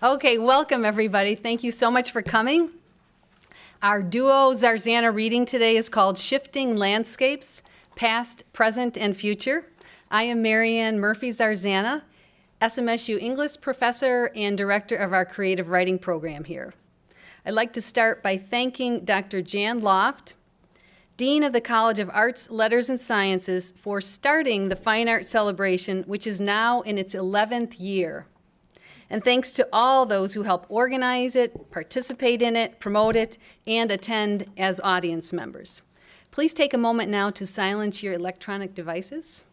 Okay, welcome everybody. Thank you so much for coming. Our duo Zarzana reading today is called Shifting Landscapes, Past, Present, and Future. I am Marianne Zarzana, SMSU English professor and director of our creative writing program here. I'd like to start by thanking Dr. Jan Loft, Dean of the College of Arts, Letters, and Sciences, for starting the Fine Arts Celebration, which is now in its 11th year. And thanks to all those who help organize it, participate in it, promote it, and attend as audience members. Please take a moment now to silence your electronic devices,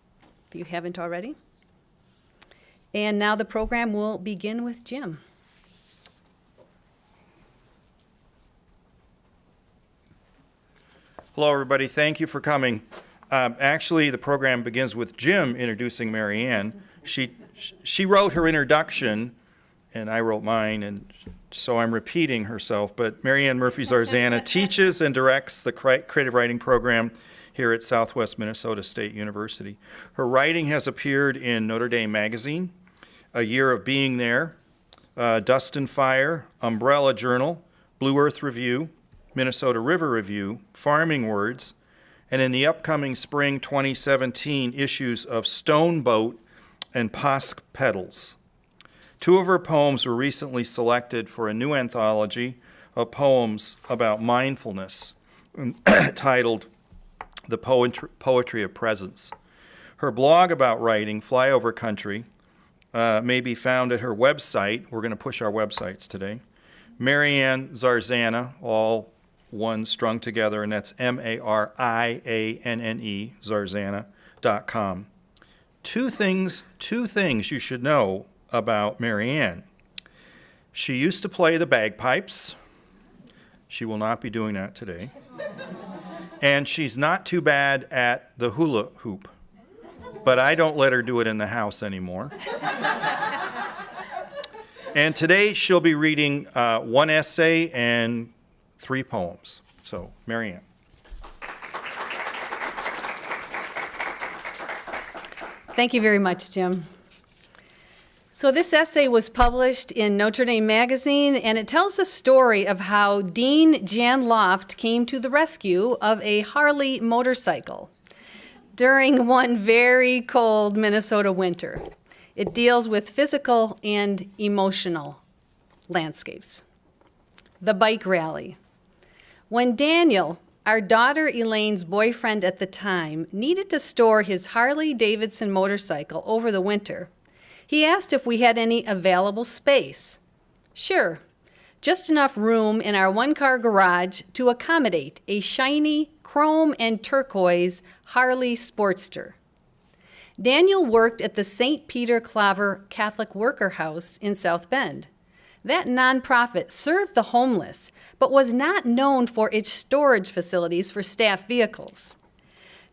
if you haven't already. And now the program will begin with Jim. Hello, everybody. Thank you for coming. Actually, the program begins with Jim introducing Marianne. She wrote her introduction, and I wrote mine, and so I'm repeating herself. But Marianne Zarzana teaches and directs the creative writing program here at Southwest Minnesota State University. Her writing has appeared in Notre Dame Magazine, A Year of Being There, Dust and Fire, Umbrella Journal, Blue Earth Review, Minnesota River Review, Farming Words, and in the upcoming spring 2017 issues of Stone Boat and Posk Pedals. Two of her poems were recently selected for a new anthology of poems about mindfulness titled The Poetry of Presence. Her blog about writing, Flyover Country, may be found at her website. We're going to push our websites today. Marianne Zarzana, all one strung together, and that's Marianne, Zarzana.com. Two things you should know about Marianne. She used to play the bagpipes. She will not be doing that today. And she's not too bad at the hula hoop, but I don't let her do it in the house anymore. And today she'll be reading one essay and 3 poems. So, Marianne. Thank you very much, Jim. So this essay was published in Notre Dame Magazine, and it tells the story of how Dean Jan Loft came to the rescue of a Harley motorcycle during one very cold Minnesota winter. It deals with physical and emotional landscapes. The bike rally. When Daniel, our daughter Elaine's boyfriend at the time, needed to store his Harley-Davidson motorcycle over the winter, he asked if we had any available space. Sure, just enough room in our one-car garage to accommodate a shiny chrome and turquoise Harley Sportster. Daniel worked at the St. Peter Claver Catholic Worker House in South Bend. That nonprofit served the homeless, but was not known for its storage facilities for staff vehicles.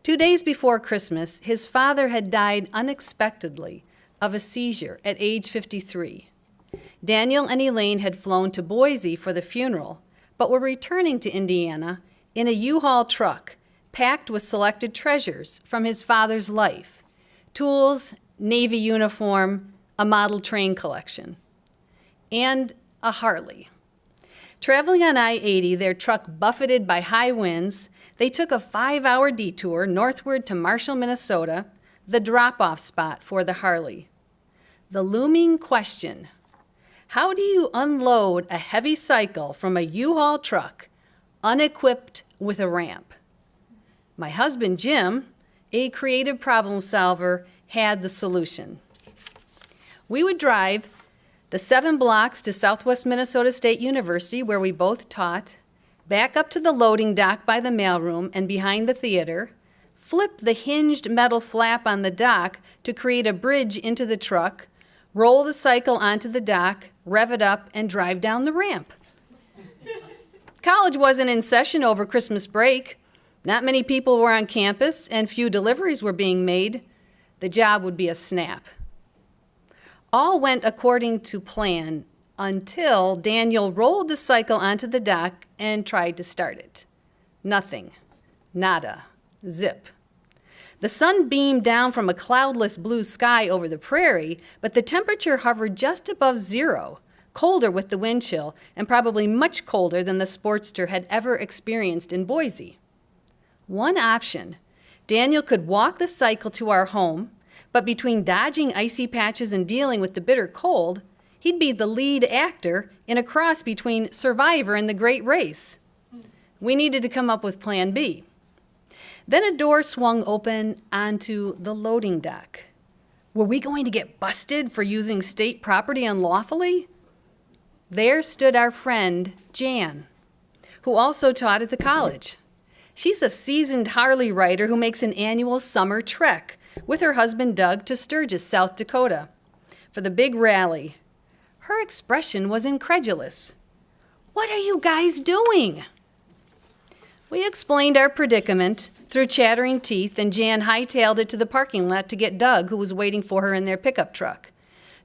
2 days before Christmas, his father had died unexpectedly of a seizure at age 53. Daniel and Elaine had flown to Boise for the funeral, but were returning to Indiana in a U-Haul truck packed with selected treasures from his father's life: tools, Navy uniform, a model train collection, and a Harley. Traveling on I-80, their truck buffeted by high winds, they took a 5-hour detour northward to Marshall, Minnesota, the drop-off spot for the Harley. The looming question: how do you unload a heavy cycle from a U-Haul truck unequipped with a ramp? My husband, Jim, a creative problem solver, had the solution. We would drive the 7 blocks to Southwest Minnesota State University, where we both taught, back up to the loading dock by the mailroom and behind the theater, flip the hinged metal flap on the dock to create a bridge into the truck, roll the cycle onto the dock, rev it up, and drive down the ramp. College wasn't in session over Christmas break. Not many people were on campus, and few deliveries were being made. The job would be a snap. All went according to plan until Daniel rolled the cycle onto the dock and tried to start it. Nothing. Nada. Zip. The sun beamed down from a cloudless blue sky over the prairie, but the temperature hovered just above 0, colder with the wind chill, and probably much colder than the Sportster had ever experienced in Boise. One option: Daniel could walk the cycle to our home, but between dodging icy patches and dealing with the bitter cold, he'd be the lead actor in a cross between Survivor and The Great Race. We needed to come up with Plan B. Then a door swung open onto the loading dock. Were we going to get busted for using state property unlawfully? There stood our friend, Jan, who also taught at the college. She's a seasoned Harley rider who makes an annual summer trek with her husband Doug to Sturgis, South Dakota, for the big rally. Her expression was incredulous. "What are you guys doing?" We explained our predicament through chattering teeth, and Jan hightailed it to the parking lot to get Doug, who was waiting for her in their pickup truck.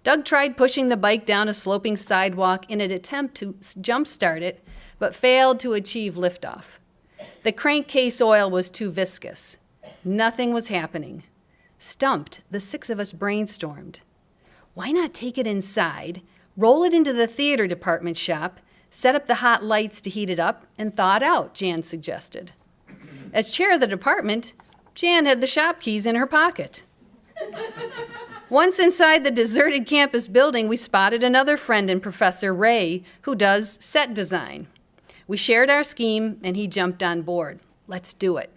Doug tried pushing the bike down a sloping sidewalk in an attempt to jumpstart it, but failed to achieve liftoff. The crankcase oil was too viscous. Nothing was happening. Stumped, the six of us brainstormed. Why not take it inside, roll it into the theater department shop, set up the hot lights to heat it up, and thaw it out, Jan suggested. As chair of the department, Jan had the shop keys in her pocket. Once inside the deserted campus building, we spotted another friend and Professor Ray, who does set design. We shared our scheme, and he jumped on board. Let's do it.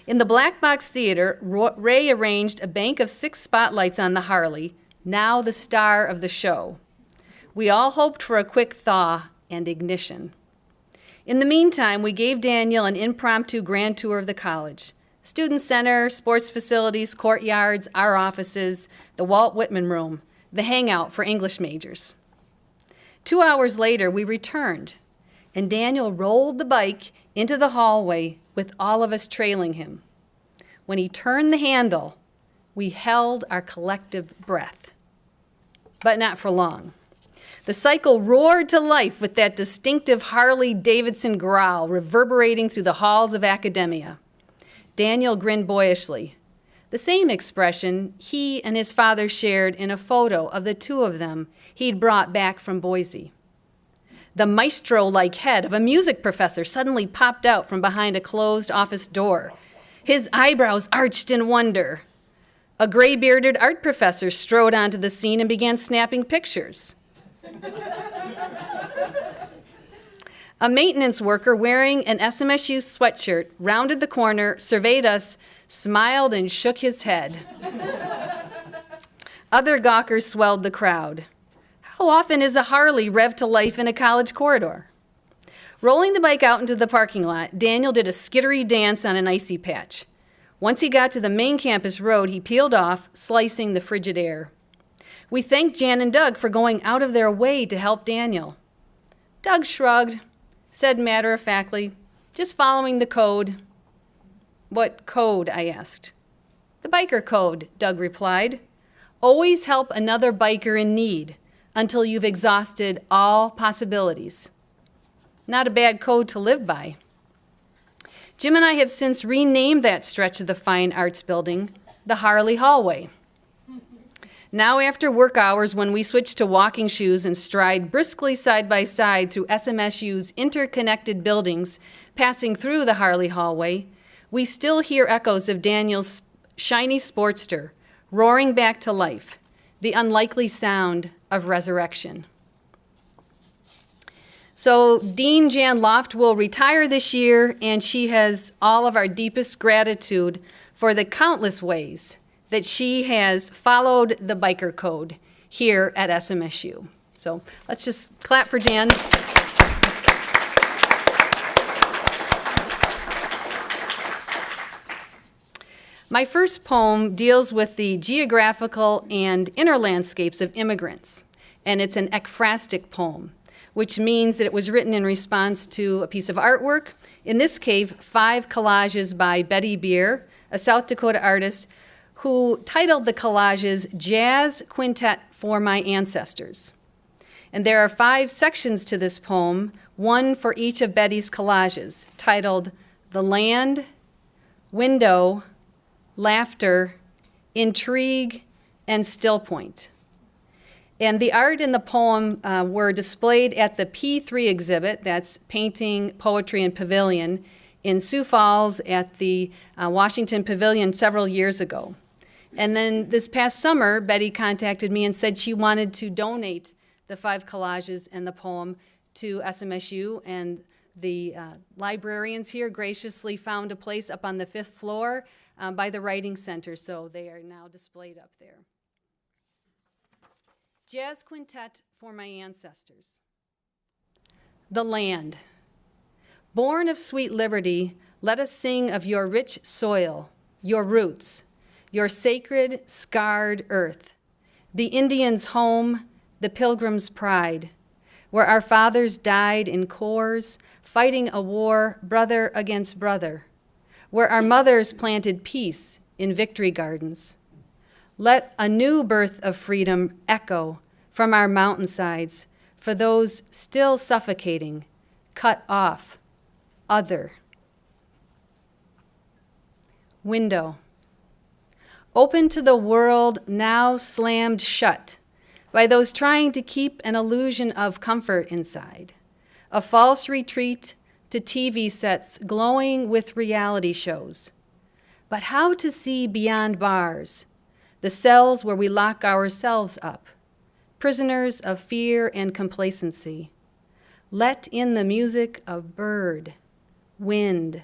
In the Black Box Theater, Ray arranged a bank of 6 spotlights on the Harley, now the star of the show. We all hoped for a quick thaw and ignition. In the meantime, we gave Daniel an impromptu grand tour of the college. Student center, sports facilities, courtyards, our offices, the Walt Whitman room, the hangout for English majors. 2 hours later, we returned, and Daniel rolled the bike into the hallway with all of us trailing him. When he turned the handle, we held our collective breath. But not for long. The cycle roared to life with that distinctive Harley-Davidson growl reverberating through the halls of academia. Daniel grinned boyishly. The same expression he and his father shared in a photo of the two of them he'd brought back from Boise. The maestro-like head of a music professor suddenly popped out from behind a closed office door, his eyebrows arched in wonder. A gray-bearded art professor strode onto the scene and began snapping pictures. A maintenance worker wearing an SMSU sweatshirt rounded the corner, surveyed us, smiled, and shook his head. Other gawkers swelled the crowd. How often is a Harley revved to life in a college corridor? Rolling the bike out into the parking lot, Daniel did a skittery dance on an icy patch. Once he got to the main campus road, he peeled off, slicing the frigid air. We thanked Jan and Doug for going out of their way to help Daniel. Doug shrugged, said matter-of-factly, "Just following the code." "What code?" I asked. "The biker code," Doug replied. "Always help another biker in need until you've exhausted all possibilities." Not a bad code to live by. Jim and I have since renamed that stretch of the Fine Arts Building the Harley Hallway. Now, after work hours, when we switch to walking shoes and stride briskly side by side through SMSU's interconnected buildings, passing through the Harley Hallway, we still hear echoes of Daniel's shiny Sportster roaring back to life, the unlikely sound of resurrection. So Dean Jan Loft will retire this year, and she has all of our deepest gratitude for the countless ways that she has followed the biker code here at SMSU. So let's just clap for Jan. My first poem deals with the geographical and inner landscapes of immigrants, and it's an ekphrastic poem, which means that it was written in response to a piece of artwork, in this case, 5 collages by Betty Beer, a South Dakota artist, who titled the collages Jazz Quintet for My Ancestors. And there are 5 sections to this poem, one for each of Betty's collages, titled The Land, Window, Laughter, Intrigue, and Still Point. And the art in the poem were displayed at the P3 exhibit, that's Painting, Poetry, and Pavilion, in Sioux Falls at the Washington Pavilion several years ago. And then this past summer, Betty contacted me and said she wanted to donate the 5 collages and the poem to SMSU, and the librarians here graciously found a place up on the 5th floor by the Writing Center, so they are now displayed up there. Jazz Quintet for My Ancestors. The Land. Born of sweet liberty, let us sing of your rich soil, your roots, your sacred, scarred earth, the Indian's home, the pilgrim's pride, where our fathers died in corps, fighting a war brother against brother, where our mothers planted peace in victory gardens. Let a new birth of freedom echo from our mountainsides for those still suffocating, cut off, other. Window. Open to the world now slammed shut by those trying to keep an illusion of comfort inside. A false retreat to TV sets glowing with reality shows. But how to see beyond bars, the cells where we lock ourselves up, prisoners of fear and complacency. Let in the music of bird, wind,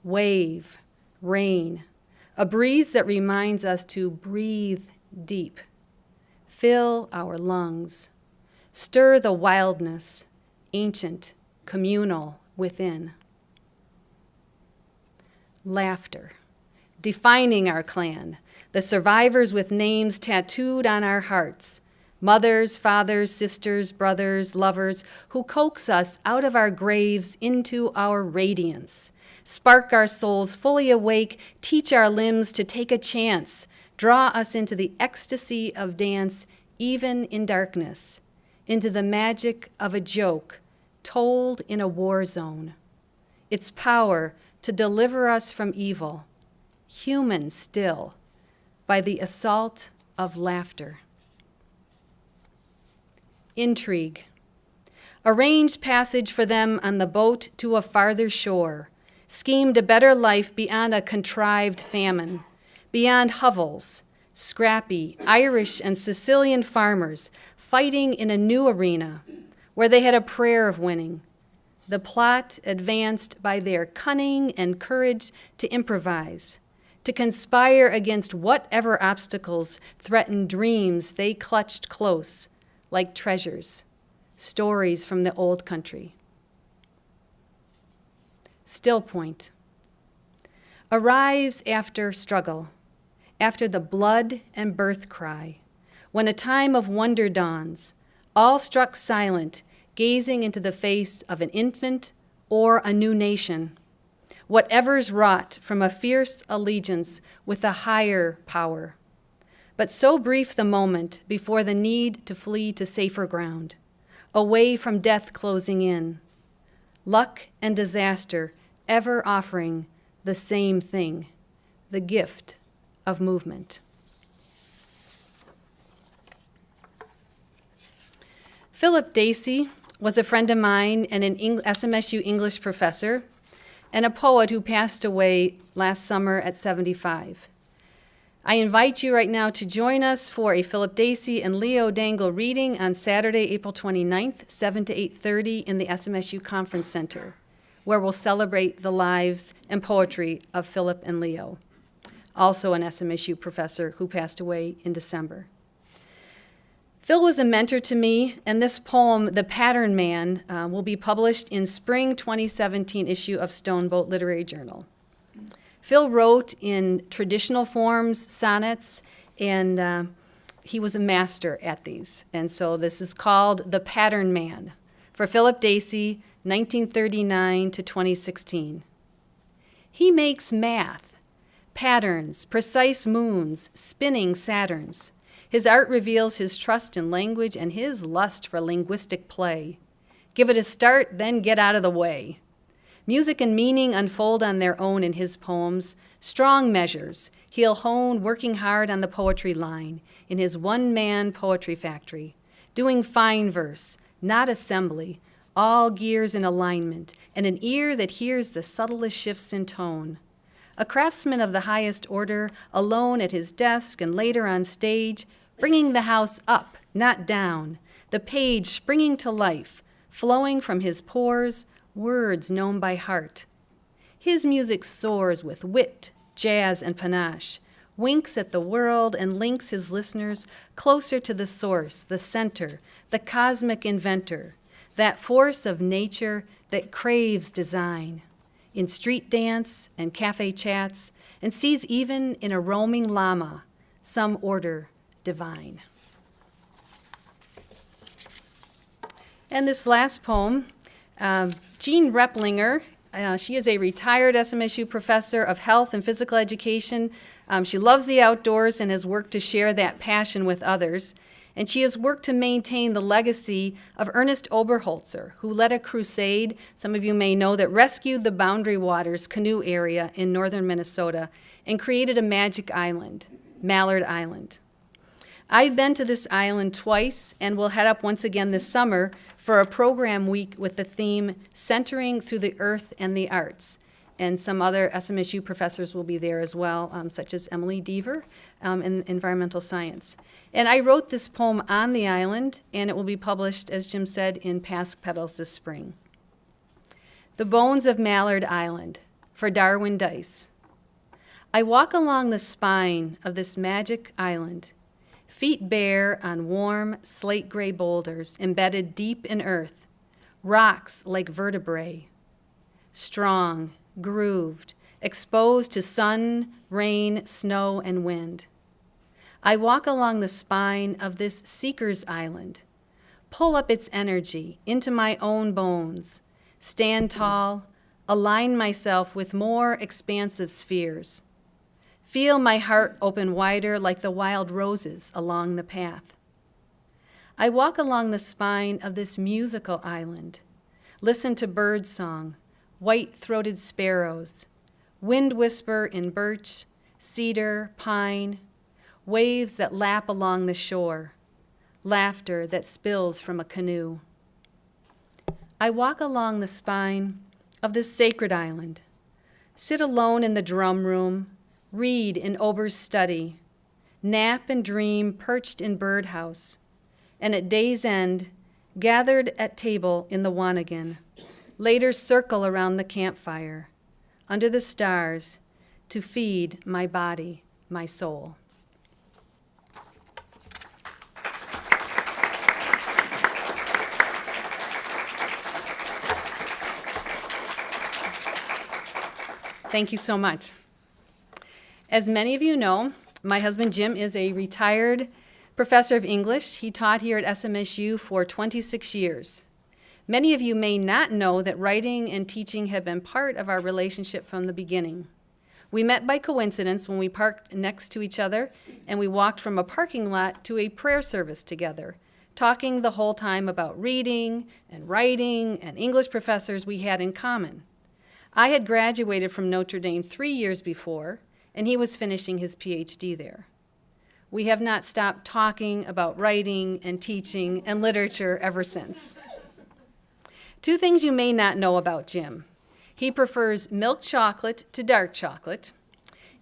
wave, rain, a breeze that reminds us to breathe deep. Fill our lungs. Stir the wildness, ancient, communal within. Laughter, defining our clan, the survivors with names tattooed on our hearts, mothers, fathers, sisters, brothers, lovers, who coax us out of our graves into our radiance, spark our souls fully awake, teach our limbs to take a chance, draw us into the ecstasy of dance, even in darkness, into the magic of a joke told in a war zone. Its power to deliver us from evil, human still, by the assault of laughter. Intrigue. Arranged passage for them on the boat to a farther shore, schemed a better life beyond a contrived famine, beyond hovels, scrappy Irish and Sicilian farmers fighting in a new arena where they had a prayer of winning. The plot advanced by their cunning and courage to improvise, to conspire against whatever obstacles threatened dreams they clutched close, like treasures, stories from the old country. Still point. Arrives after struggle, after the blood and birth cry, when a time of wonder dawns, all struck silent, gazing into the face of an infant or a new nation, whatever's wrought from a fierce allegiance with a higher power. But so brief the moment before the need to flee to safer ground, away from death closing in, luck and disaster ever offering the same thing, the gift of movement. Philip Dacey was a friend of mine and an SMSU English professor and a poet who passed away last summer at 75. I invite you right now to join us for a Philip Dacey and Leo Dangle reading on Saturday, April 29th, 7 to 8:30 in the SMSU Conference Center, where we'll celebrate the lives and poetry of Philip and Leo, also an SMSU professor who passed away in December. Phil was a mentor to me, and this poem, The Pattern Man, will be published in spring 2017 issue of Stoneboat Literary Journal. Phil wrote in traditional forms, sonnets, and he was a master at these. And so this is called The Pattern Man for Philip Dacey, 1939 to 2016. He makes math, patterns, precise moons, spinning Saturns. His art reveals his trust in language and his lust for linguistic play. Give it a start, then get out of the way. Music and meaning unfold on their own in his poems. Strong measures he'll hone, working hard on the poetry line in his one-man poetry factory, doing fine verse, not assembly, all gears in alignment, and an ear that hears the subtlest shifts in tone. A craftsman of the highest order, alone at his desk and later on stage, bringing the house up, not down, the page springing to life, flowing from his pores, words known by heart. His music soars with wit, jazz, and panache, winks at the world and links his listeners closer to the source, the center, the cosmic inventor, that force of nature that craves design. In street dance and cafe chats, and sees even in a roaming llama some order divine. And this last poem, Jean Replinger, she is a retired SMSU professor of health and physical education. She loves the outdoors and has worked to share that passion with others. And she has worked to maintain the legacy of Ernest Oberholzer, who led a crusade, some of you may know, that rescued the Boundary Waters canoe area in northern Minnesota and created a magic island, Mallard Island. I've been to this island twice and will head up once again this summer for a program week with the theme Centering Through the Earth and the Arts. And some other SMSU professors will be there as well, such as Emily Deaver in environmental science. And I wrote this poem on the island, and it will be published, as Jim said, in Pask Petals this spring. The Bones of Mallard Island, for Darwin Dice. I walk along the spine of this magic island, feet bare on warm slate gray boulders embedded deep in earth, rocks like vertebrae, strong, grooved, exposed to sun, rain, snow, and wind. I walk along the spine of this seeker's island, pull up its energy into my own bones, stand tall, align myself with more expansive spheres, feel my heart open wider like the wild roses along the path. I walk along the spine of this musical island, listen to bird song, white-throated sparrows, wind whisper in birch, cedar, pine, waves that lap along the shore, laughter that spills from a canoe. I walk along the spine of this sacred island, sit alone in the drum room, read in Ober's study, nap and dream perched in birdhouse, and at day's end, gathered at table in the Wanagan, later circle around the campfire, under the stars, to feed my body, my soul. Thank you so much. As many of you know, my husband Jim is a retired professor of English. He taught here at SMSU for 26 years. Many of you may not know that writing and teaching have been part of our relationship from the beginning. We met by coincidence when we parked next to each other, and we walked from a parking lot to a prayer service together, talking the whole time about reading and writing and English professors we had in common. I had graduated from Notre Dame 3 years before, and he was finishing his PhD there. We have not stopped talking about writing and teaching and literature ever since. Two things you may not know about Jim. He prefers milk chocolate to dark chocolate,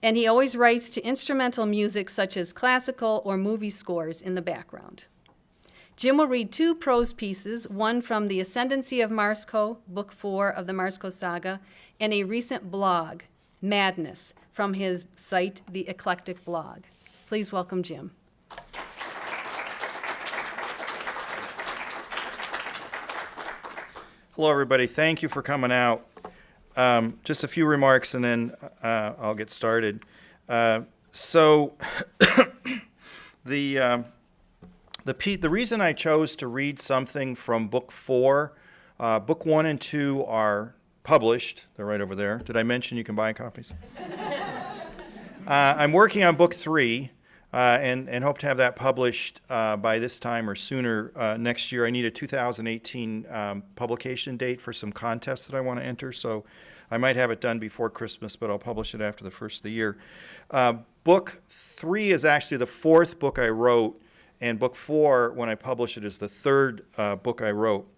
and he always writes to instrumental music such as classical or movie scores in the background. Jim will read two prose pieces, one from The Ascendancy of Marsco, Book 4 of the Marsco Saga, and a recent blog, Madness, from his site, The Eclectic Blog. Please welcome Jim. Hello, everybody. Thank you for coming out. Just a few remarks, and then I'll get started. So the reason I chose to read something from Book 4, Book 1 and 2 are published. They're right over there. Did I mention you can buy copies? I'm working on Book 3 and hope to have that published by this time or sooner next year. I need a 2018 publication date for some contests that I want to enter, so I might have it done before Christmas, but I'll publish it after the first of the year. Book 3 is actually the fourth book I wrote, And book 4, when I publish it, is the third book I wrote.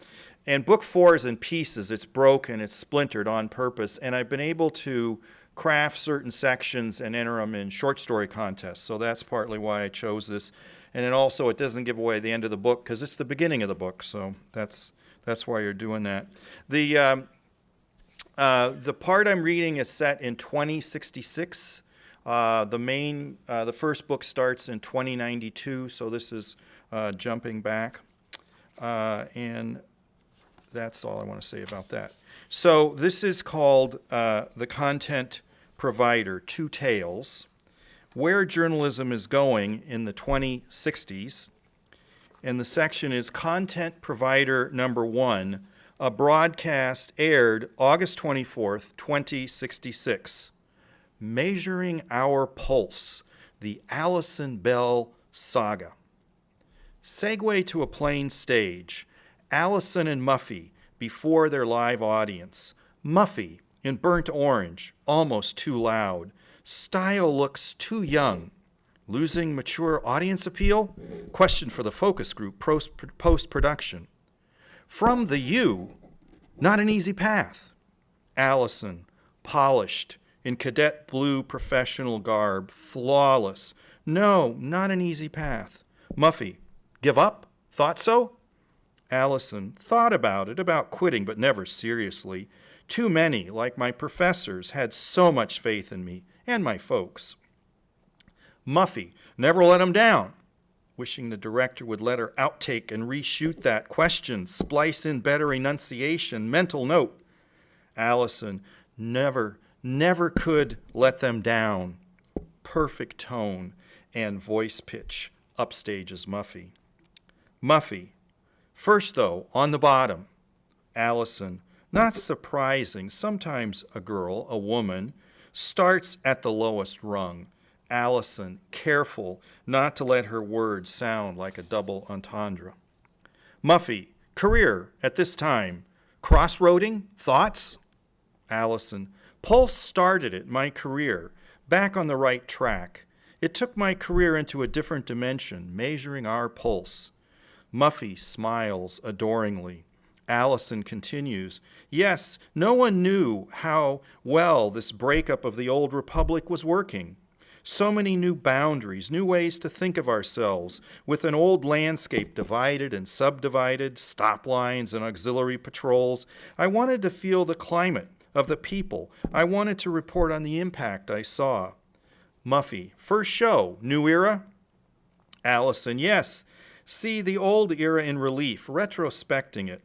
And book 4 is in pieces. It's broken, it's splintered on purpose, and I've been able to craft certain sections and enter them in short story contests. So that's partly why I chose this. And then also it doesn't give away the end of the book because it's the beginning of the book. So that's why you're doing that. The part I'm reading is set in 2066. The first book starts in 2092, so this is jumping back. And that's all I want to say about that. So this is called The Content Provider, Two Tales, Where Journalism is Going in the 2060s. And the section is Content Provider Number 1, a broadcast aired August 24th, 2066. Measuring Our Pulse, the Allison Bell Saga. Segue to a plain stage. Allison and Muffy before their live audience. Muffy in burnt orange, almost too loud. Style looks too young. Losing mature audience appeal? Question for the focus group post-production. From the U, not an easy path. Allison, polished, in cadet blue professional garb, flawless. No, not an easy path. Muffy, give up? Thought so? Allison, thought about it, about quitting, but never seriously. Too many, like my professors, had so much faith in me and my folks. Muffy, never let 'em down. Wishing the director would let her outtake and reshoot that question, splice in better enunciation, mental note. Allison, never could let them down. Perfect tone and voice pitch, upstages Muffy. Muffy, first though, on the bottom. Allison, not surprising, sometimes a girl, a woman, starts at the lowest rung. Allison, careful not to let her words sound like a double entendre. Muffy, career at this time. Crossroading? Thoughts? Allison, Pulse started it, my career, back on the right track. It took my career into a different dimension, measuring our pulse. Muffy smiles adoringly. Allison continues, yes, no one knew how well this breakup of the old republic was working. So many new boundaries, new ways to think of ourselves, with an old landscape divided and subdivided, stop lines and auxiliary patrols. I wanted to feel the climate of the people. I wanted to report on the impact I saw. Muffy, first show, new era? Allison, yes. See the old era in relief, retrospecting it.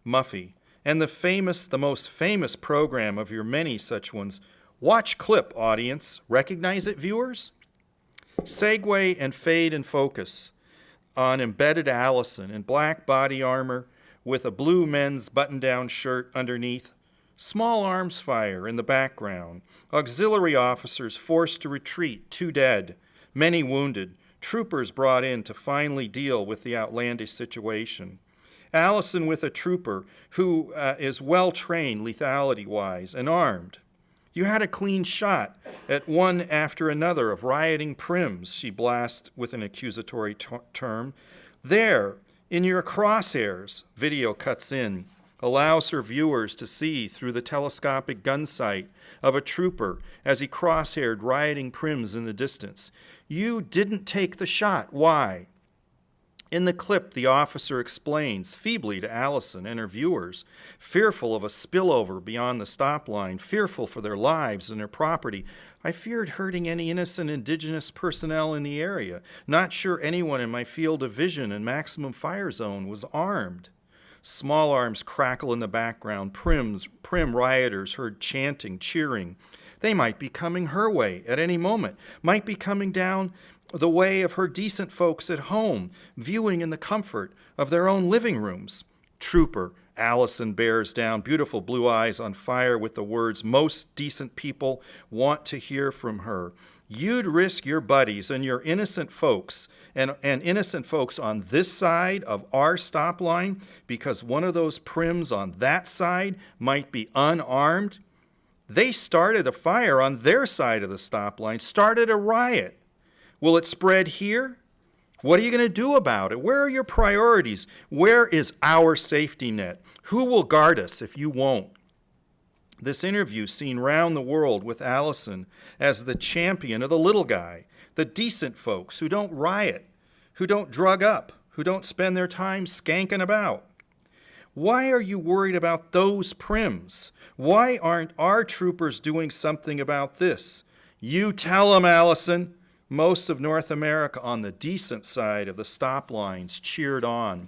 Muffy, and the most famous program of your many such ones. Watch clip, audience. Recognize it, viewers? Segue and fade and focus on embedded Allison in black body armor with a blue men's button-down shirt underneath. Small arms fire in the background. Auxiliary officers forced to retreat, 2 dead, many wounded. Troopers brought in to finally deal with the outlandish situation. Allison with a trooper who is well-trained lethality-wise and armed. You had a clean shot at one after another of rioting prims, she blasts with an accusatory term. There, in your crosshairs, video cuts in, allows her viewers to see through the telescopic gun sight of a trooper as he crosshaired rioting prims in the distance. You didn't take the shot. Why? In the clip, the officer explains feebly to Allison and her viewers, fearful of a spillover beyond the stop line, fearful for their lives and their property. I feared hurting any innocent indigenous personnel in the area, not sure anyone in my field of vision and maximum fire zone was armed. Small arms crackle in the background, prim rioters heard chanting, cheering. They might be coming her way at any moment, might be coming down the way of her decent folks at home, viewing in the comfort of their own living rooms. Trooper, Allison bears down, beautiful blue eyes on fire with the words most decent people want to hear from her. You'd risk your buddies and your innocent folks and innocent folks on this side of our stop line because one of those prims on that side might be unarmed? They started a fire on their side of the stop line, started a riot. Will it spread here? What are you going to do about it? Where are your priorities? Where is our safety net? Who will guard us if you won't? This interview seen round the world with Allison as the champion of the little guy, the decent folks who don't riot, who don't drug up, who don't spend their time skanking about. Why are you worried about those prims? Why aren't our troopers doing something about this? You tell them, Allison. Most of North America on the decent side of the stop lines cheered on.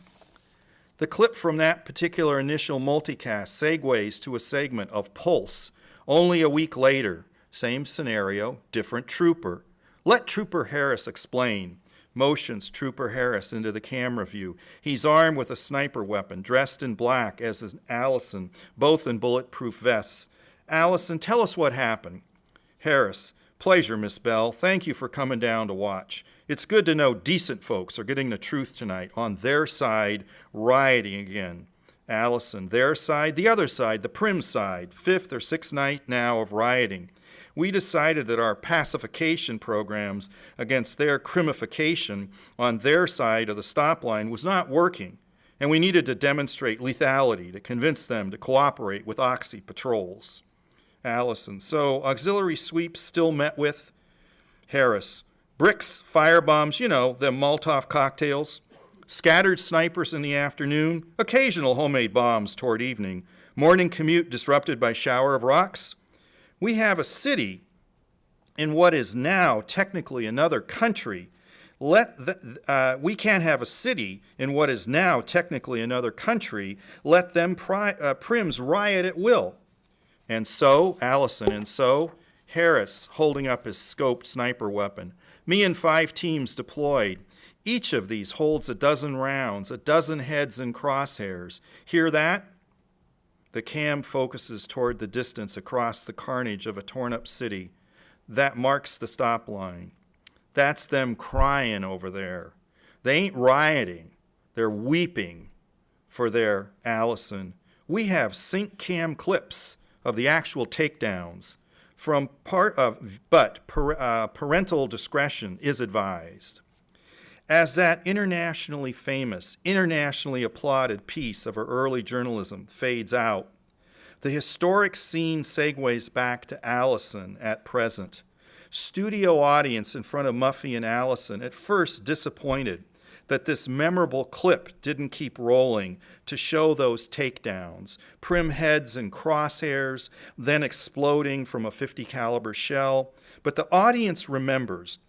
The clip from that particular initial multicast segues to a segment of Pulse. Only a week later, same scenario, different trooper. Let Trooper Harris explain. Motions Trooper Harris into the camera view. He's armed with a sniper weapon, dressed in black, as is Allison, both in bulletproof vests. Allison, tell us what happened. Harris, pleasure, Miss Bell. Thank you for coming down to watch. It's good to know decent folks are getting the truth tonight. On their side, rioting again. Allison, their side, the other side, the prim side, fifth or sixth night now of rioting. We decided that our pacification programs against their crimification on their side of the stop line was not working, and we needed to demonstrate lethality to convince them to cooperate with Oxy patrols. Allison, so auxiliary sweeps still met with? Harris, bricks, firebombs, you know, them Molotov cocktails. Scattered snipers in the afternoon, occasional homemade bombs toward evening. Morning commute disrupted by shower of rocks. We have a city in what is now technically another country. We can't have a city in what is now technically another country. Let them prims riot at will. And so, Allison, and so, Harris holding up his scoped sniper weapon. Me and 5 teams deployed. Each of these holds a dozen rounds, a dozen heads in crosshairs. Hear that? The cam focuses toward the distance across the carnage of a torn-up city. That marks the stop line. That's them crying over there. They ain't rioting. They're weeping for their Allison. We have sync cam clips of the actual takedowns but parental discretion is advised. As that internationally famous, internationally applauded piece of her early journalism fades out, the historic scene segues back to Allison at present. Studio audience in front of Muffy and Allison at first disappointed that this memorable clip didn't keep rolling to show those takedowns, prim heads and crosshairs, then exploding from a .50 caliber shell. But the audience remembers,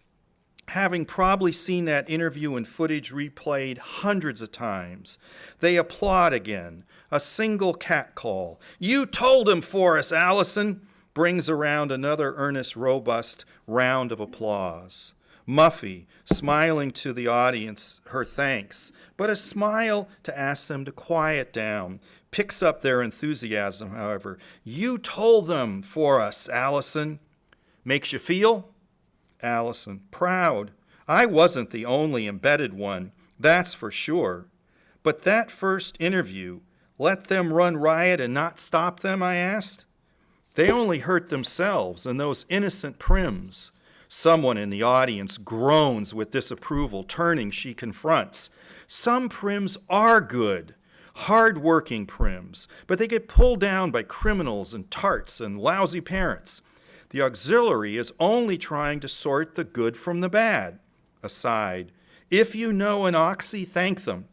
having probably seen that interview and footage replayed hundreds of times. They applaud again. A single catcall. You told him for us, Allison, brings around another earnest, robust round of applause. Muffy, smiling to the audience, her thanks, but a smile to ask them to quiet down, picks up their enthusiasm, however. You told them for us, Allison. Makes you feel? Allison, proud. I wasn't the only embedded one, that's for sure. But that first interview, let them run riot and not stop them, I asked? They only hurt themselves and those innocent prims. Someone in the audience groans with disapproval, turning, she confronts. Some prims are good, hard-working prims, but they get pulled down by criminals and tarts and lousy parents. The auxiliary is only trying to sort the good from the bad. Aside, if you know an Oxy, thank them.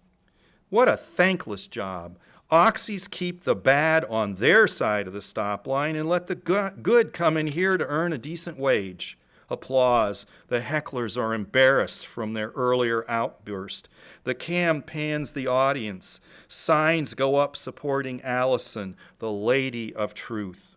What a thankless job. Oxys keep the bad on their side of the stop line and let the good come in here to earn a decent wage. Applause. The hecklers are embarrassed from their earlier outburst. The cam pans the audience. Signs go up supporting Allison, the Lady of Truth.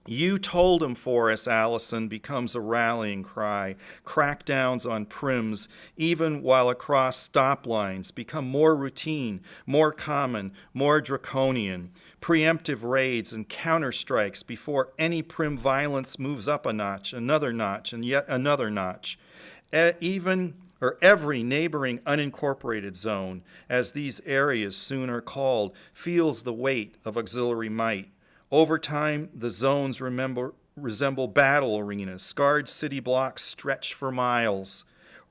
You told him for us, Allison, becomes a rallying cry. Crackdowns on prims, even while across stop lines, become more routine, more common, more draconian. Preemptive raids and counterstrikes before any prim violence moves up a notch, and yet another notch. Every neighboring unincorporated zone, as these areas soon are called, feels the weight of auxiliary might. Over time, the zones resemble battle arenas. Scarred city blocks stretch for miles.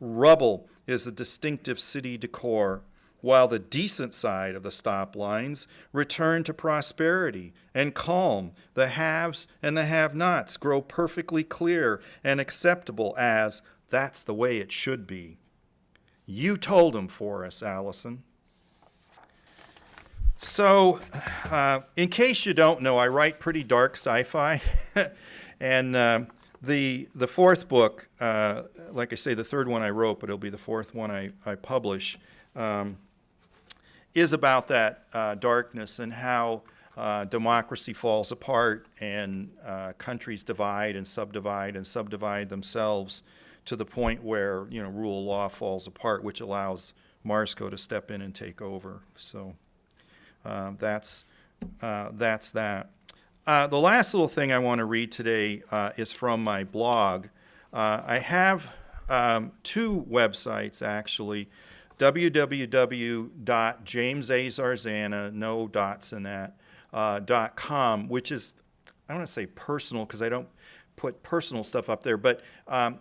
Rubble is a distinctive city decor, while the decent side of the stop lines return to prosperity and calm. The haves and the have-nots grow perfectly clear and acceptable as that's the way it should be. You told them for us, Allison. So, in case you don't know, I write pretty dark sci-fi, and the fourth book, like I say, the third one I wrote, but it'll be the fourth one I publish, is about that darkness and how democracy falls apart and countries divide and subdivide themselves to the point where, you know, rule of law falls apart, which allows Marsco to step in and take over. So that's that. The last little thing I want to read today is from my blog. I have two websites, actually. www.jameszarzana, no dots in that, .com, which is, I don't want to say personal because I don't put personal stuff up there, but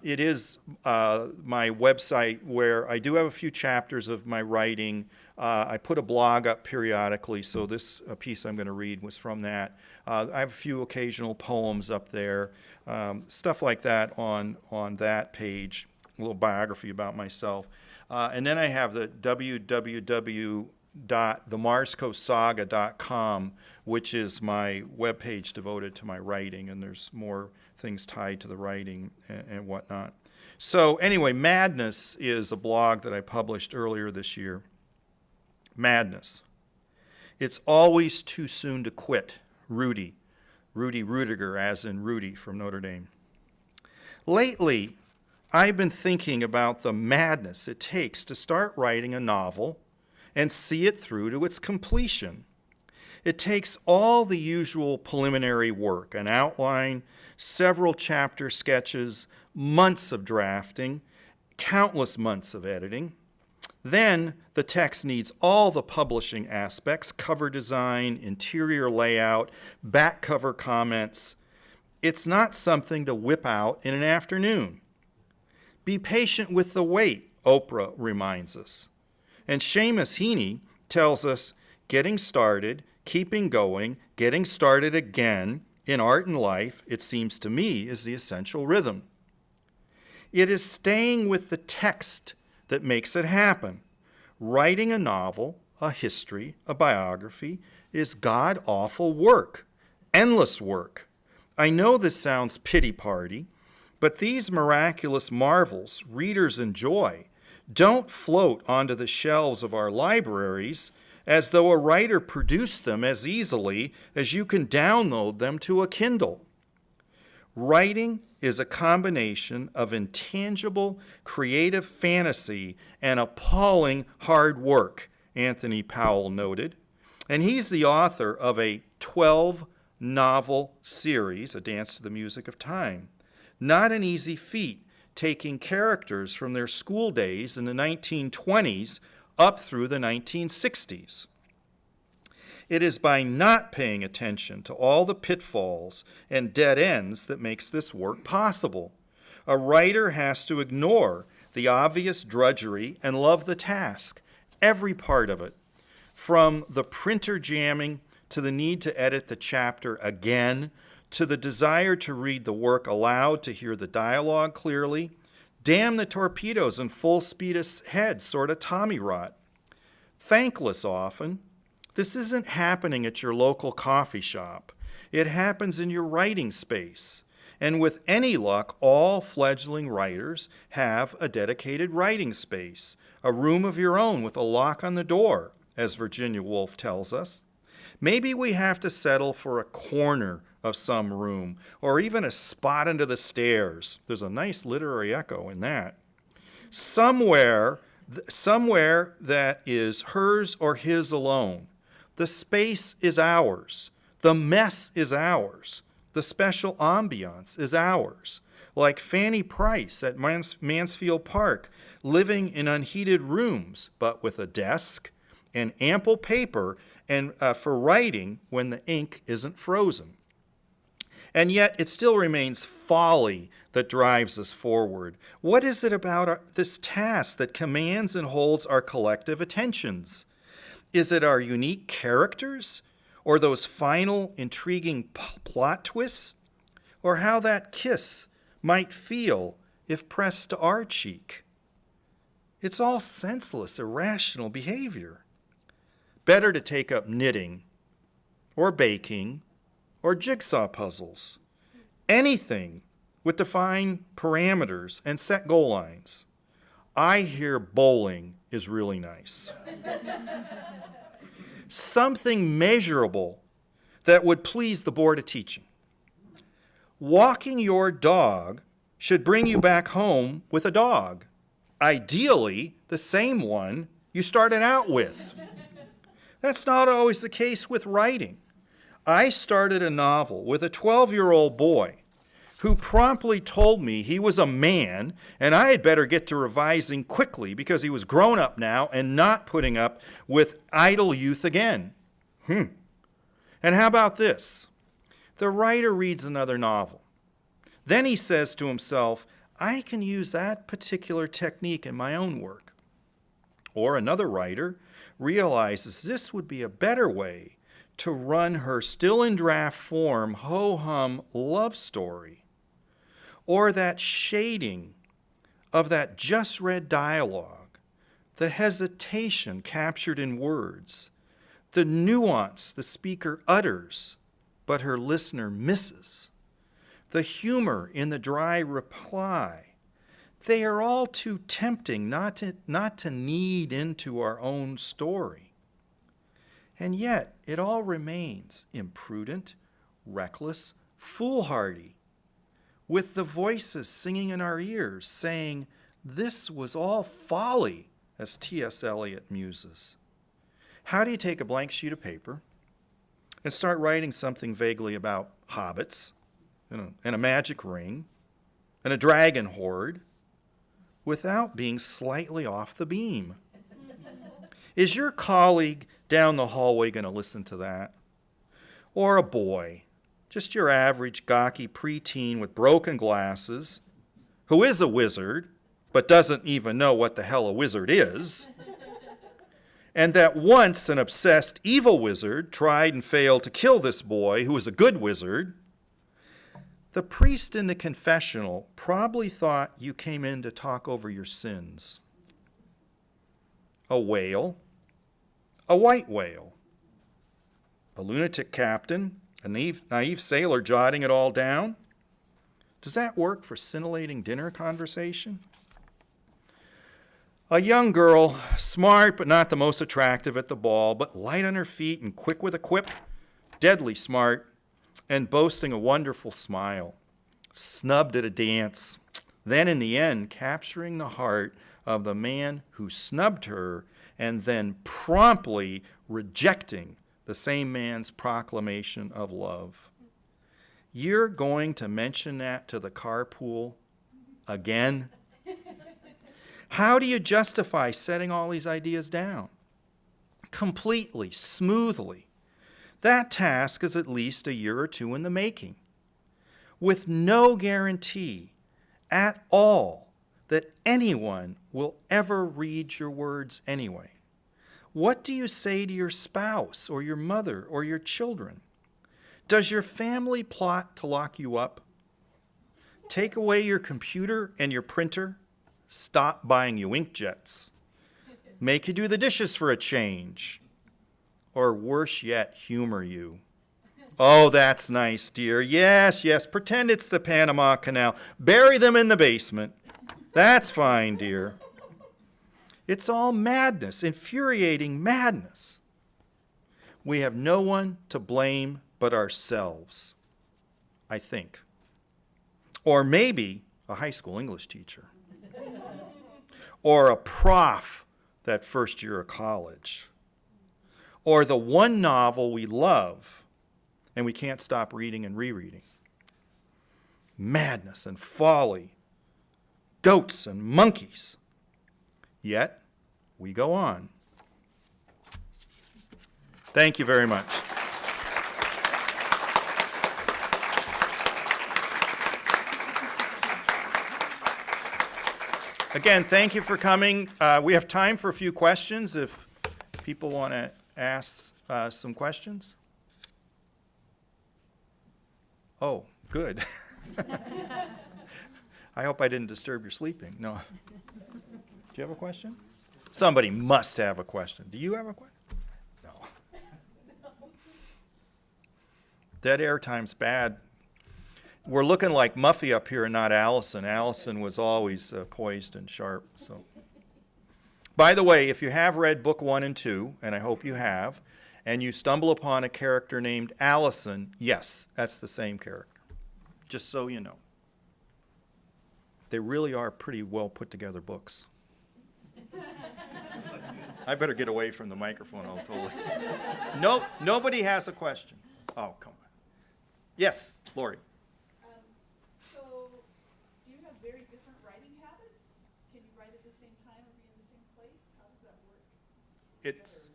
it is my website where I do have a few chapters of my writing. I put a blog up periodically, so this piece I'm going to read was from that. I have a few occasional poems up there, stuff like that on that page, a little biography about myself. And then I have the www.themarscosaga.com, which is my webpage devoted to my writing, and there's more things tied to the writing and whatnot. So anyway, Madness is a blog that I published earlier this year. Madness. It's always too soon to quit. Rudy Rudiger, as in Rudy from Notre Dame. Lately, I've been thinking about the madness it takes to start writing a novel and see it through to its completion. It takes all the usual preliminary work, an outline, several chapter sketches, months of drafting, countless months of editing. Then the text needs all the publishing aspects, cover design, interior layout, back cover comments. It's not something to whip out in an afternoon. Be patient with the wait, Oprah reminds us. And Seamus Heaney tells us getting started, keeping going, getting started again in art and life, it seems to me, is the essential rhythm. It is staying with the text that makes it happen. Writing a novel, a history, a biography is god-awful work, endless work. I know this sounds pity-party, but these miraculous marvels readers enjoy don't float onto the shelves of our libraries as though a writer produced them as easily as you can download them to a Kindle. Writing is a combination of intangible creative fantasy and appalling hard work, Anthony Powell noted. And he's the author of a 12-novel series, A Dance to the Music of Time. Not an easy feat, taking characters from their school days in the 1920s up through the 1960s. It is by not paying attention to all the pitfalls and dead ends that makes this work possible. A writer has to ignore the obvious drudgery and love the task, every part of it, from the printer jamming to the need to edit the chapter again, to the desire to read the work aloud to hear the dialogue clearly. Damn the torpedoes and full speed ahead sort of Tommy rot. Thankless often. This isn't happening at your local coffee shop. It happens in your writing space. And with any luck, all fledgling writers have a dedicated writing space, a room of your own with a lock on the door, as Virginia Woolf tells us. Maybe we have to settle for a corner of some room, or even a spot under the stairs. There's a nice literary echo in that. Somewhere that is hers or his alone. The space is ours. The mess is ours. The special ambiance is ours. Like Fanny Price at Mansfield Park, living in unheated rooms, but with a desk and ample paper and for writing when the ink isn't frozen. And yet it still remains folly that drives us forward. What is it about this task that commands and holds our collective attentions? Is it our unique characters, or those final intriguing plot twists, or how that kiss might feel if pressed to our cheek? It's all senseless, irrational behavior. Better to take up knitting, or baking, or jigsaw puzzles. Anything with defined parameters and set goal lines. I hear bowling is really nice. Something measurable that would please the Board of Teaching. Walking your dog should bring you back home with a dog. Ideally, the same one you started out with. That's not always the case with writing. I started a novel with a 12-year-old boy who promptly told me he was a man and I had better get to revising quickly because he was grown up now and not putting up with idle youth again. And how about this? The writer reads another novel. Then he says to himself, I can use that particular technique in my own work. Or another writer realizes this would be a better way to run her still in draft form ho-hum love story. Or that shading of that just read dialogue, the hesitation captured in words, the nuance the speaker utters, but her listener misses, the humor in the dry reply. They are all too tempting not to knead into our own story. And yet, it all remains imprudent, reckless, foolhardy, with the voices singing in our ears, saying, this was all folly, as T.S. Eliot muses. How do you take a blank sheet of paper and start writing something vaguely about hobbits and a magic ring and a dragon horde without being slightly off the beam? Is your colleague down the hallway going to listen to that? Or a boy, just your average gawky preteen with broken glasses, who is a wizard, but doesn't even know what the hell a wizard is, and that once an obsessed evil wizard tried and failed to kill this boy who was a good wizard, the priest in the confessional probably thought you came in to talk over your sins. A whale, a white whale, a lunatic captain, a naive sailor jotting it all down. Does that work for scintillating dinner conversation? A young girl, smart but not the most attractive at the ball, but light on her feet and quick with a quip, deadly smart, and boasting a wonderful smile, snubbed at a dance, then in the end capturing the heart of the man who snubbed her and then promptly rejecting the same man's proclamation of love. You're going to mention that to the carpool again? How do you justify setting all these ideas down? Completely, smoothly. That task is at least a year or two in the making, with no guarantee at all that anyone will ever read your words anyway. What do you say to your spouse or your mother or your children? Does your family plot to lock you up? Take away your computer and your printer? Stop buying you inkjets? Make you do the dishes for a change? Or worse yet, humor you? Oh, that's nice, dear. Yes, pretend it's the Panama Canal. Bury them in the basement. That's fine, dear. It's all madness, infuriating madness. We have no one to blame but ourselves, I think. Or maybe a high school English teacher. Or a prof that first year of college. Or the one novel we love and we can't stop reading and rereading. Madness and folly, goats and monkeys. Yet, we go on. Thank you very much. Again, thank you for coming. We have time for a few questions if people want to ask some questions. Oh, good. I hope I didn't disturb your sleeping. No. Do you have a question? Somebody must have a question. Do you have a question? No. Dead air time's bad. We're looking like Muffy up here and not Allison. Allison was always poised and sharp. So, by the way, if you have read book 1 and 2, and I hope you have, and you stumble upon a character named Allison, yes, that's the same character. Just so you know. They really are pretty well put together books. I better get away from the microphone. I'll totally. Nope, nobody has a question. Oh, come on. Yes, Lori. So, do you have very different writing habits? Can you write at the same time or be in the same place? How does that work? It's.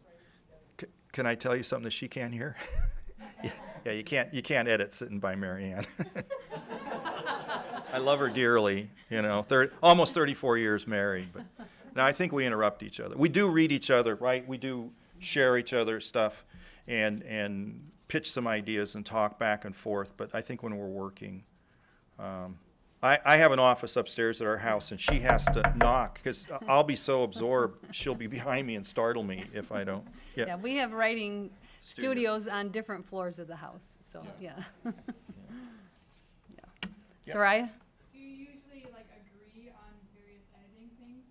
Can I tell you something that she can't hear? Yeah, you can't edit sitting by Marianne. I love her dearly, you know, almost 34 years married, but now I think we interrupt each other. We do read each other, right? We do share each other's stuff and pitch some ideas and talk back and forth, but I think when we're working, I have an office upstairs at our house, and she has to knock because I'll be so absorbed, she'll be behind me and startle me if I don't. Yeah, we have writing studios on different floors of the house, so, yeah. Yeah. Soraya? Do you usually agree on various editing things?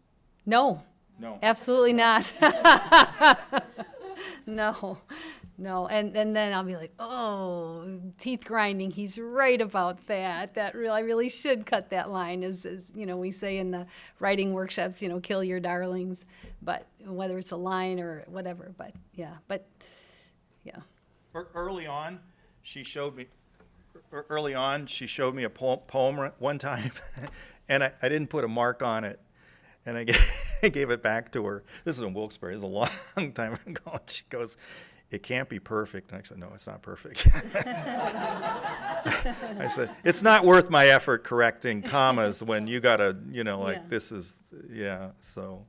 No. No. Absolutely not. No. And then I'll be like, oh, teeth grinding. He's right about that. I really should cut that line, as we say in the writing workshops. Kill your darlings. But whether it's a line or whatever. But yeah. Early on, she showed me a poem one time, and I didn't put a mark on it, and I gave it back to her. This is in Wilkes-Barre. This is a long time ago. And she goes, "It can't be perfect." And I said, "No, it's not perfect." I said, "It's not worth my effort correcting commas when you gotta, this is, yeah." So,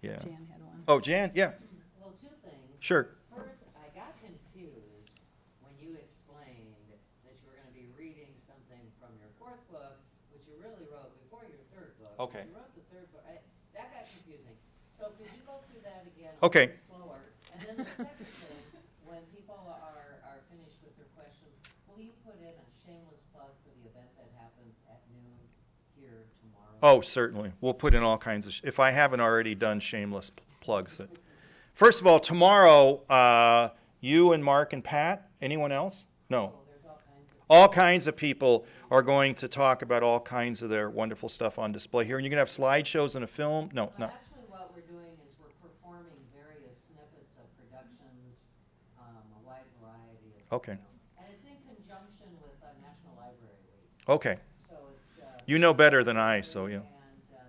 yeah. Jan had one. Oh, Jan, yeah, Well, two things. sure. First, I got confused when you explained that you were going to be reading something from your fourth book, which you really wrote before your third book. Okay. You wrote the third book. That got confusing. So could you go through that again Okay. a little slower? And then the second thing, when people are finished with their questions, will you put in a shameless plug for the event that happens at noon here tomorrow? Oh, certainly. We'll put in all kinds of, if I haven't already done shameless plugs. First of all, tomorrow, you and Mark and Pat, anyone else? No. Oh, there's all kinds of. All kinds of people are going to talk about all kinds of their wonderful stuff on display here. And you're going to have slideshows and a film? No, no. Actually, what we're doing is we're performing various snippets of productions, a wide variety of. Okay. And it's in conjunction with National Library Week. Okay. So it's. You know better than I, so yeah. And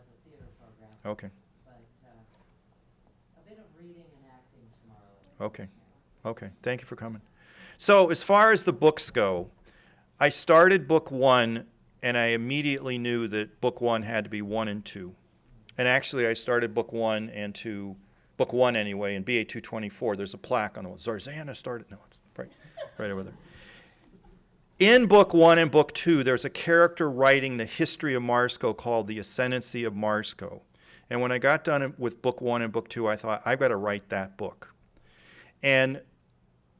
the theater program. Okay. But a bit of reading and acting tomorrow. Okay. Okay. Thank you for coming. So as far as the books go, I started book 1, and I immediately knew that book 1 had to be 1 and 2. And actually, I started book 1 and 2, book 1 anyway, in BA 224. There's a plaque on the wall. Zarzana started. No, it's right over there. In book 1 and book 2, there's a character writing the history of Marsco called The Ascendancy of Marsco. And when I got done with book 1 and book 2, I thought, I've got to write that book. And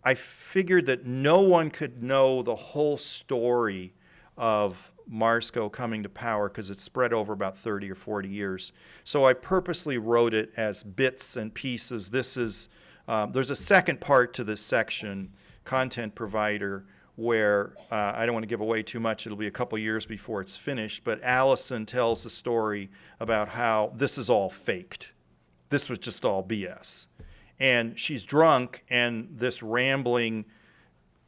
I figured that no one could know the whole story of Marsco coming to power because it's spread over about 30 or 40 years. So I purposely wrote it as bits and pieces. There's a second part to this section, content provider, where I don't want to give away too much. It'll be a couple years before it's finished. But Allison tells the story about how this is all faked. This was just all BS. And she's drunk, and this rambling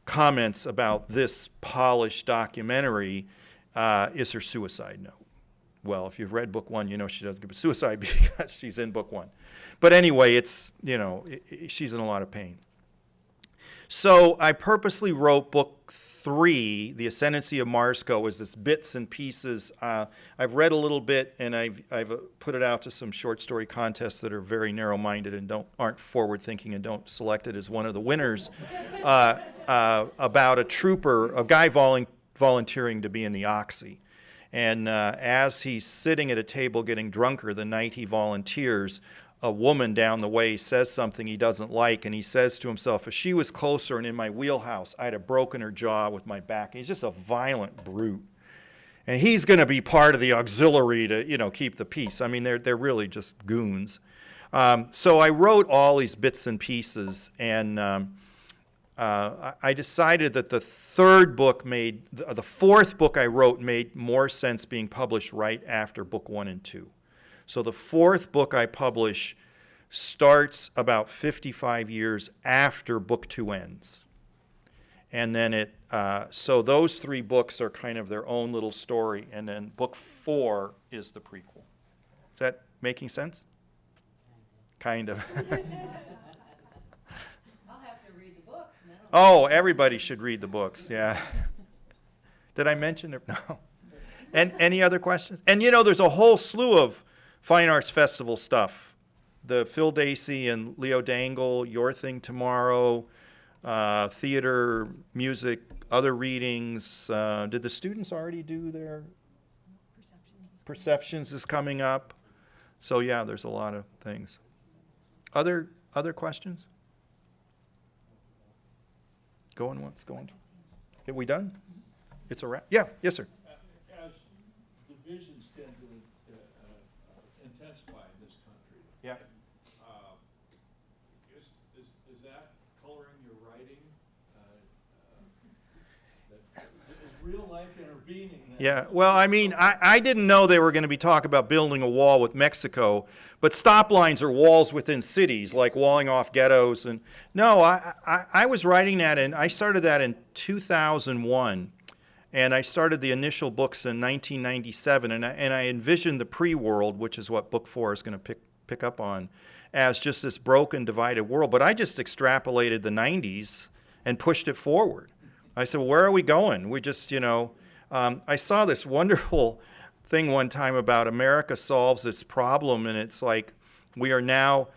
comments about this polished documentary is her suicide note. Well, if you've read book 1, you know she doesn't commit suicide because she's in book 1. But anyway, it's, she's in a lot of pain. So I purposely wrote book 3, The Ascendancy of Marsco, is this bits and pieces. I've read a little bit, and I've put it out to some short story contests that are very narrow-minded and aren't forward-thinking and don't select it as one of the winners, about a guy volunteering to be in the Oxy. And as he's sitting at a table getting drunker the night he volunteers, a woman down the way says something he doesn't like, and he says to himself, if she was closer and in my wheelhouse, I'd have broken her jaw with my back. He's just a violent brute. And he's going to be part of the auxiliary to, keep the peace. I mean, they're really just goons. So I wrote all these bits and pieces, and I decided that the fourth book I wrote made more sense being published right after book 1 and 2. So the fourth book I publish starts about 55 years after book 2 ends. And then so those 3 books are kind of their own little story, and then book 4 is the prequel. Is that making sense? Kind of. I'll have to read the books and then I'll... Oh, everybody should read the books, yeah. Did I mention it? No. And any other questions? And there's a whole slew of Fine Arts Festival stuff. The Phil Dacey and Leo Dangle, Your Thing Tomorrow, theater, music, other readings. Did the students already do their? Perceptions is coming up. So yeah, there's a lot of things. Other questions? Going once, going. Are we done? It's a wrap. Yeah, yes, sir. As divisions tend to intensify in this country, Yeah. is that coloring your writing? Is real life intervening? Yeah, well, I mean, I didn't know they were going to be talking about building a wall with Mexico, but stop lines are walls within cities, like walling off ghettos. And no, I was writing that, and I started that in 2001, and I started the initial books in 1997, and I envisioned the pre-world, which is what book 4 is going to pick up on, as just this broken, divided world. But I just extrapolated the 90s and pushed it forward. I said, well, where are we going? We just, I saw this wonderful thing one time about America solves this problem, and it's like we are now,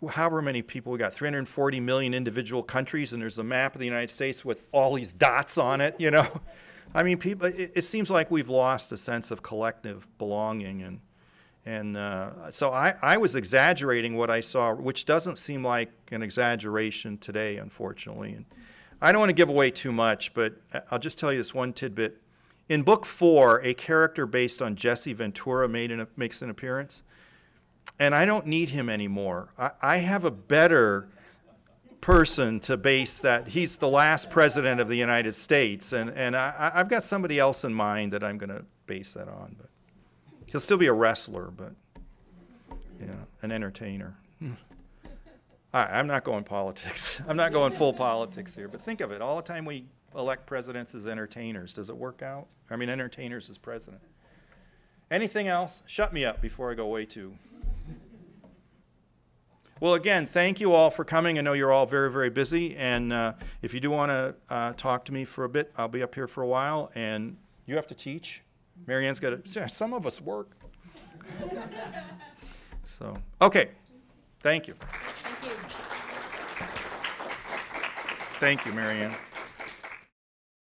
however many people we got, 340 million individual countries, and there's a map of the United States with all these dots on it, I mean, people. It seems like we've lost a sense of collective belonging, and so I was exaggerating what I saw, which doesn't seem like an exaggeration today, unfortunately. And I don't want to give away too much, but I'll just tell you this one tidbit. In book 4, a character based on Jesse Ventura makes an appearance, and I don't need him anymore. I have a better person to base that. He's the last president of the United States, and I've got somebody else in mind that I'm going to base that on. But he'll still be a wrestler, but an entertainer. I'm not going politics. I'm not going full politics here, but think of it. All the time we elect presidents as entertainers. Does it work out? I mean, entertainers as president. Anything else? Shut me up before I go way too. Well, again, thank you all for coming. I know you're all very, very busy, and if you do want to talk to me for a bit, I'll be up here for a while, and you have to teach. Marianne's got to, some of us work. So, okay. Thank you. Thank you. Thank you, Marianne.